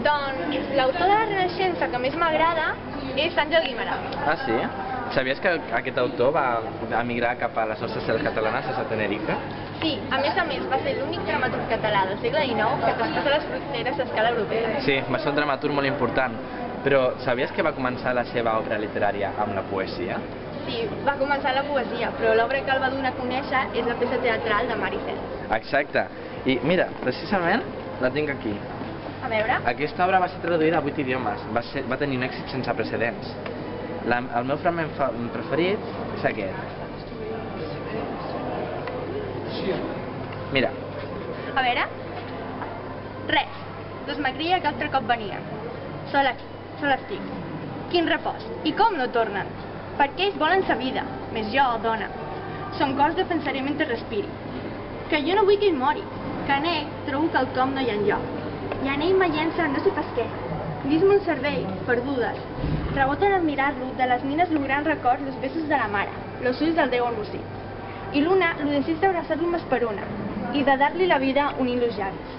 Doncs l'autor de la Renaixença que més m'agrada és Àngel Guimerà. Ah, sí? Sabies que aquest autor va emigrar cap a les nostres terres catalanes, a Tenerife? Sí, a més, va ser l'únic dramaturg català del segle XIX que traspassa les fronteres a escala europea. Sí, va ser un dramaturg molt important. Però sabies que va començar la seva obra literària amb la poesia? Sí, va començar la poesia, però l'obra que el va donar a conèixer és la peça teatral de Maricel. Exacte. I mira, precisament la tinc aquí. A veure? Aquesta obra va ser traduïda a 8 idiomes. Va tenir un èxit sense precedents. El meu fragment preferit és aquest. Mira. A veure? Res. Desmagria que altre cop venia. Sol estic. Quin repòs. I com no tornen? Perquè ells volen sa vida. Més jo, dona. Son cos defensaré mentre respiri. Que jo no vull que ell mori. Que en ell trobo que el com no hi ha enlloc. I en ell me llença no sé pas què. Dis-me un cervell, perdudes. Reboten al mirar-lo, de les nines logrant records dels besos de la mare, los ulls del Déu enrossí. I l'una lo desig d'abraçar-lo més per una i de dar-li la vida unint los llavis.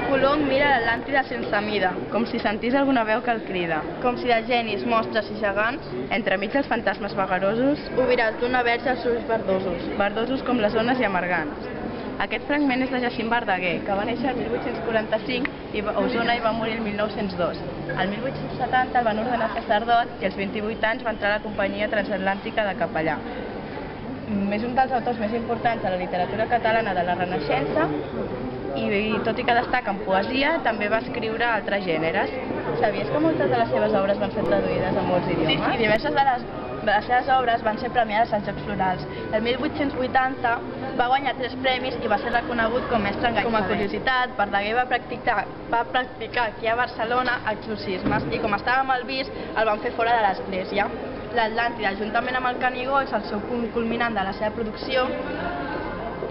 Colom mira l'Atlàntida sense mida, com si sentís alguna veu que el crida. Com si de genis, monstres i gegants, entremig dels fantasmes vagarosos, obriràs d'una verge els ulls verdosos, verdosos com les ones i amargants. Aquest fragment és de Jacint Verdaguer, que va néixer el 1845 a Osona i va morir el 1902. El 1870 el van ordenar sacerdot i als 28 anys va entrar a la companyia transatlàntica de capellà. És un dels autors més importants de la literatura catalana de la Renaixença i tot i que destaca en poesia, també va escriure altres gèneres. Sabies que moltes de les seves obres van ser traduïdes a molts idiomes? Sí, diverses de les seves obres van ser premiades als Jocs Florals. El 1880 va guanyar 3 premis i va ser reconegut com mestre en gaire saber. Com a curiositat, Verdaguer va practicar aquí a Barcelona exorcismes i com estava mal vist, el van fer fora de l'església. L'Atlàntida, juntament amb el Canigó, és el seu punt culminant de la seva producció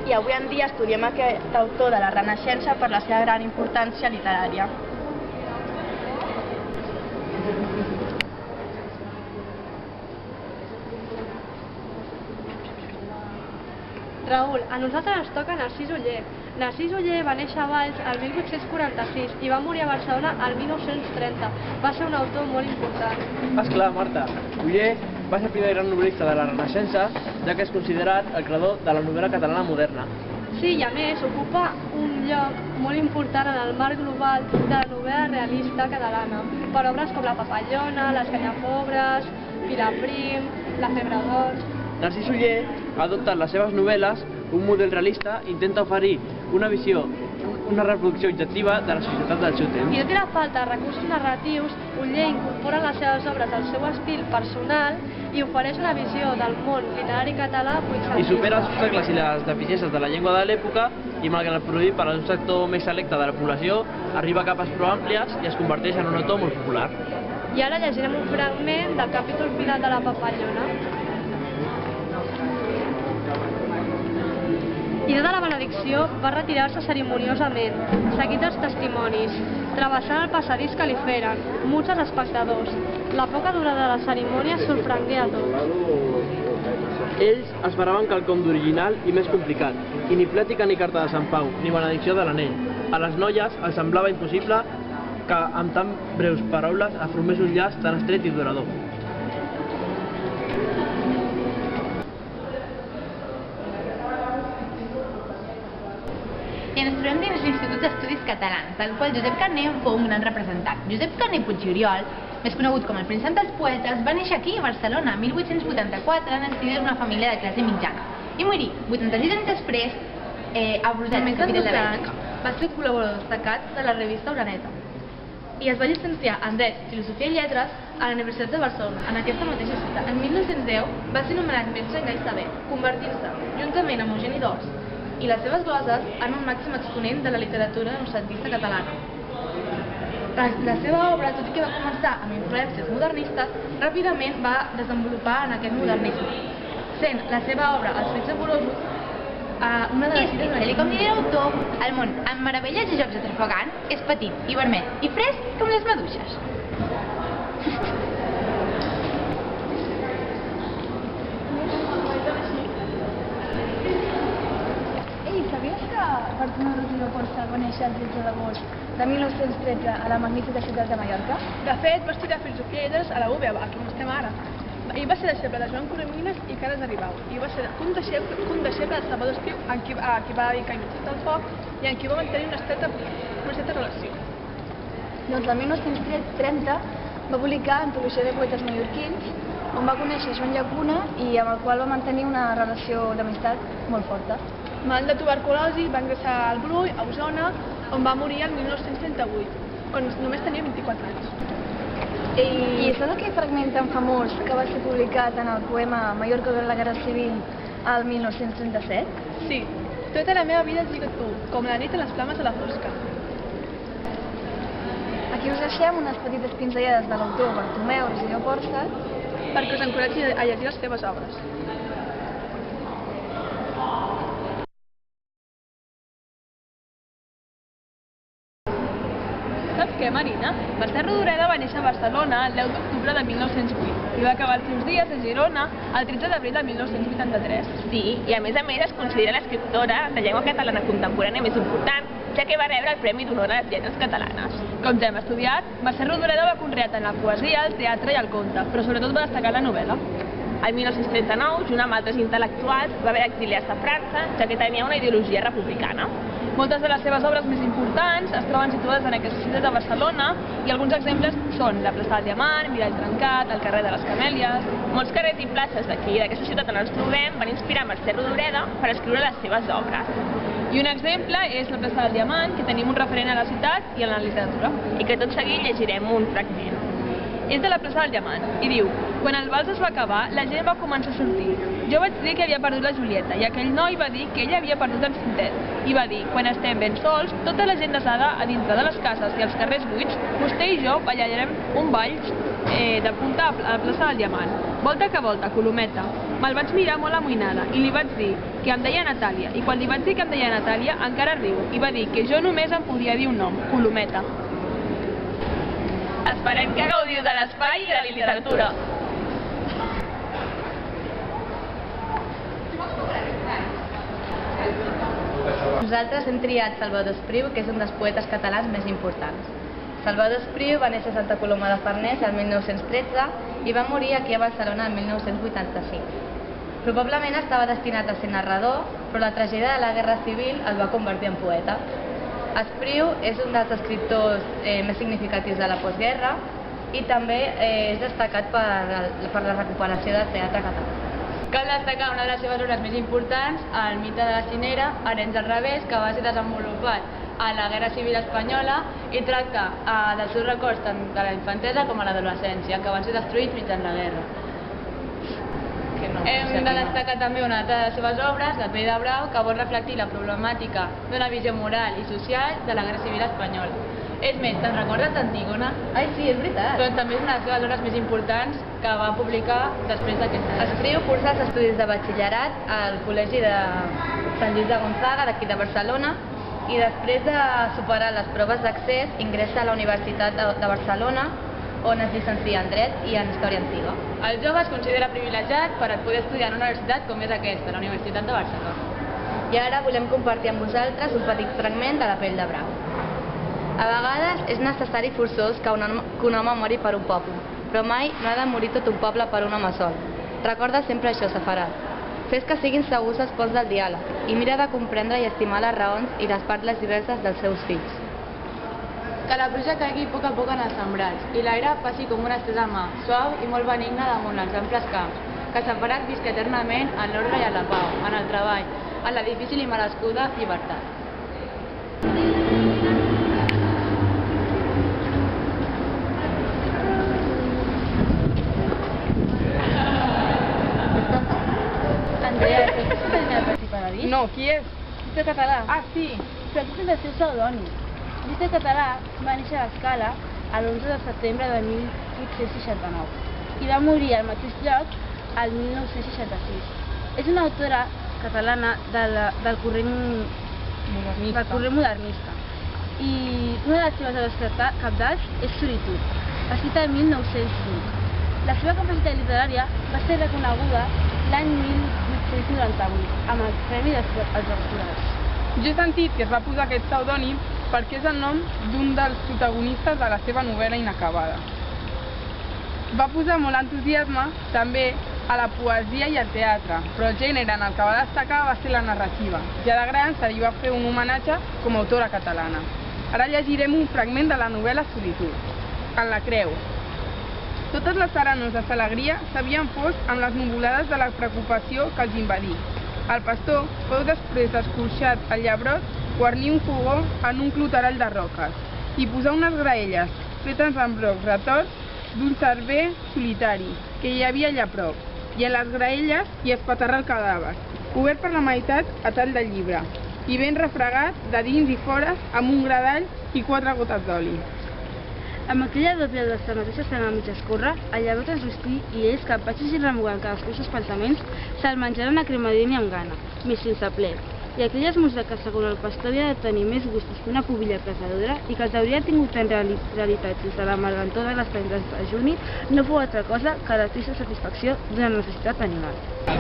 i avui en dia estudiem aquest autor de la Renaixença per la seva gran importància literària. Raül, a nosaltres ens toca Narcís Oller. Narcís Oller va néixer a Valls el 1846 i va morir a Barcelona el 1930. Va ser un autor molt important. Esclar, Marta. Oller va ser el primer gran novel·lista de la Renaixença, ja que és considerat el creador de la novel·la catalana moderna. Sí, i a més ocupa un lloc molt important en el marc global de la novel·la realista catalana, per obres com La Papallona, Les Canyafobres, Vilaprim, La Febre d'Or. Narcís Oller ha adoptat les seves novel·les un model realista i intenta oferir una visió, una reproducció objectiva de la societat del seu temps. I tot i la falta de recursos narratius, Oller incorpora en les seves obres el seu estil personal i ofereix una visió del món literari català i supera els obstacles i les deficiències de la llengua de l'època i, malgrat produït per un sector més selecte de la població, arriba a capes prou àmplies i es converteix en un autor molt popular. I ara llegirem un fragment del capítol final de La Papallona. I dada la benedicció va retirar-se cerimoniosament, seguit dels testimonis, travessant el passadís que li feren, muts els espectadors. La poca durada de la cerimònia sorprengué a tots. Ells esperaven quelcom d'original i més complicat, i ni plètica ni carta de Sant Pau, ni benedicció de l'anell. A les noies els semblava impossible que amb tan breus paraules es formés un llaç tan estret i durador. I ens trobem dins l'Institut d'Estudis Catalans, del qual Josep Carner fou un gran representant. Josep Carner Puig i Oriol, més conegut com el príncep dels poetes, va néixer aquí a Barcelona, 1884, en el si d'una família de classe mitjana. I morí 86 anys després a Brussel·les, capital de Bèlgica. Va ser col·laborador destacat de la revista Uraneta i es va llicenciar en Dret, Filosofia i Lletres a la Universitat de Barcelona, en aquesta mateixa ciutat. En 1910 va ser nomenat mestre en gai saber, convertint-se, juntament amb Eugeni d'Ors i les seves gloses, en un màxim exponent de la literatura noucentista catalana. La seva obra, tot i que va començar amb influències modernistes, ràpidament va desenvolupar en aquest modernisme, sent la seva obra Els fets amorosos una de les cites de com diria l'autor, el món, amb meravelles i jocs atrafegants, és petit i vermell i fresc com les maduixes. Bartomeu Roig i Laporta va néixer el 13 d'agost de 1913 a la magnífica ciutat de Mallorca? De fet, va estudiar Filosofia i Lletres a la UB, aquí on estem ara. Ell va ser deixeble de Joan Coromines i Carles de Ribau, i va ser un deixeble de Salvador Espriu, a qui va dedicar Iniciativa del Foc i amb qui va mantenir una estreta relació. Doncs el 1930 va publicar Antologia de poetes mallorquins, on va conèixer Joan Llacuna i amb el qual va mantenir una relació d'amistat molt forta. Mal de tuberculosi, va ingressar al Brull, a Osona, on va morir el 1938, quan només tenia 24 anys. I saps aquell fragment tan famós que va ser publicat en el poema Mallorca durant la Guerra Civil al 1937? Sí, tota la meva vida et lliga tu, com la nit a les flames de la fosca. Aquí us deixem unes petites pinzellades de l'autor Bartomeu Roig i Laporta perquè us encoratgi a llegir les seves obres. Saps què, Marina? Mercè Rodoreda va néixer a Barcelona el 10 d'octubre de 1908 i va acabar els seus dies a Girona el 13 d'abril de 1983. Sí, i a més es considera l'escriptora de llengua catalana contemporània més important, ja que va rebre el Premi d'Honor a les Lletres Catalanes. Com ja hem estudiat, Mercè Rodoreda va conrear tant la poesia, el teatre i el conte, però sobretot va destacar la novel·la. El 1939, junt amb altres intel·lectuals, va haver d'exiliar-se a França, ja que tenia una ideologia republicana. Moltes de les seves obres més importants es troben situades en aquesta ciutat de Barcelona i alguns exemples són la plaça del Diamant, Mirall Trencat, el carrer de les Camèlies. Molts carrers i places d'aquí, d'aquesta ciutat on ens trobem, van inspirar Mercè Rodoreda per escriure les seves obres. I un exemple és la plaça del Diamant, que tenim un referent a la ciutat i a la literatura. I que tot seguit llegirem un fragment. És de la plaça del Diamant, i diu: quan el vals es va acabar, la gent va començar a sortir. Jo vaig dir que havia perdut la Julieta, i aquell noi va dir que ella havia perdut en Cintet. I va dir: quan estem ben sols, tota la gent desada a dintre de les cases i als carrers buits, vostè i jo ballarem un ball de punta a la plaça del Diamant. Volta que volta, Colometa. Me'l vaig mirar molt amoïnada i li vaig dir que em deia Natàlia, i quan li vaig dir que em deia Natàlia, encara riu, i va dir que jo només em podia dir un nom, Colometa. Esperem que gaudiu de l'espai i de la literatura. Nosaltres hem triat Salvador Espriu, que és un dels poetes catalans més importants. Salvador Espriu va néixer a Santa Coloma de Farners el 1913 i va morir aquí a Barcelona el 1985. Probablement estava destinat a ser narrador, però la tragèdia de la Guerra Civil el va convertir en poeta. Espriu és un dels escriptors més significatius de la postguerra i també és destacat per la recuperació del teatre català. Cal destacar una de les seves obres més importants, el mite de la Cinera, Arenys al revés, que va ser desenvolupat a la Guerra Civil Espanyola i tracta dels seus records tant de la infantesa com a l'adolescència, que van ser destruïts mitjançant la guerra. Hem de destacar també una altra de les seves obres, La pell de brau, que vol reflectir la problemàtica d'una visió moral i social de la Guerra Civil Espanyola. És més, te'n recordes d'Antígona? Ai, sí, és veritat. Doncs també és una de les seves obres més importants que va publicar després d'aquesta. Espriu cursa els estudis de batxillerat al Col·legi de Sant Lluís de Gonzaga, d'aquí de Barcelona, i després de superar les proves d'accés ingressa a la Universitat de Barcelona, on es llicencia en Dret i en Història Antiga. El jove es considera privilegiat per poder estudiar en una universitat com és aquesta, la Universitat de Barcelona. I ara volem compartir amb vosaltres un petit fragment de La pell de brau. A vegades és necessari forçós que un home mori per un poble, però mai no ha de morir tot un poble per un home sol. Recorda sempre això, Safarat. Fes que siguin segurs els ponts del diàleg i mira de comprendre i estimar les raons i les parts diverses dels seus fills. Que la pluja caigui a poc en els sembrats i l'aire passi com una estesa mà, suau i molt benigne damunt els amples camps. Que Safarat visca eternament en l'ordre i en la pau, en el treball, en la difícil i merescuda llibertat. No, qui és? Lluís Català. Ah, sí. Però aquest és el seu pseudònim. Lluís Català va néixer a l'Escala l'11 de setembre de 1869 i va morir al mateix lloc el 1966. És una autora catalana del corrent modernista. I una de les seves obres cabdals és Solitud, escrita el 1905. La seva capacitat literària va ser reconeguda l'any 1898 amb el Premi dels Jocs Florals. Jo he sentit que es va posar aquest pseudònim perquè és el nom d'un dels protagonistes de la seva novel·la inacabada. Va posar molt entusiasme també a la poesia i al teatre, però el gènere en el que va destacar va ser la narrativa. Ja de gran se li va fer un homenatge com a autora catalana. Ara llegirem un fragment de la novel·la Solitud. En la creu. Totes les serenoses alegria s'havien fos amb les nuvolades de la preocupació que els invadí. El pastor fou després d'escorxat el llebrot guarnir un fogó en un cloterall de roques i posar unes graelles fetes amb blocs retorts d'un cerver solitari que hi havia allà a prop, i en les graelles hi espaterrar el cadàver, cobert per la meitat a tall de llibre, i ben refregat de dins i fora amb un gradall i 4 gotes d'oli. Amb aquella doble de la mateixa escena a mig escórrer, el llebrot es rostí i ells, capatxos i remugant cadascú els seus pensaments, se'l menjaren a cremadint i amb gana, més sense ple. I aquell esmorzar que segons el pastor havia de tenir més gustos que una pubilla caçadora i que els hauria tingut en realitat sense la margantor de les tendres de juni, no fou altra cosa que la trista satisfacció d'una necessitat animal. Ai,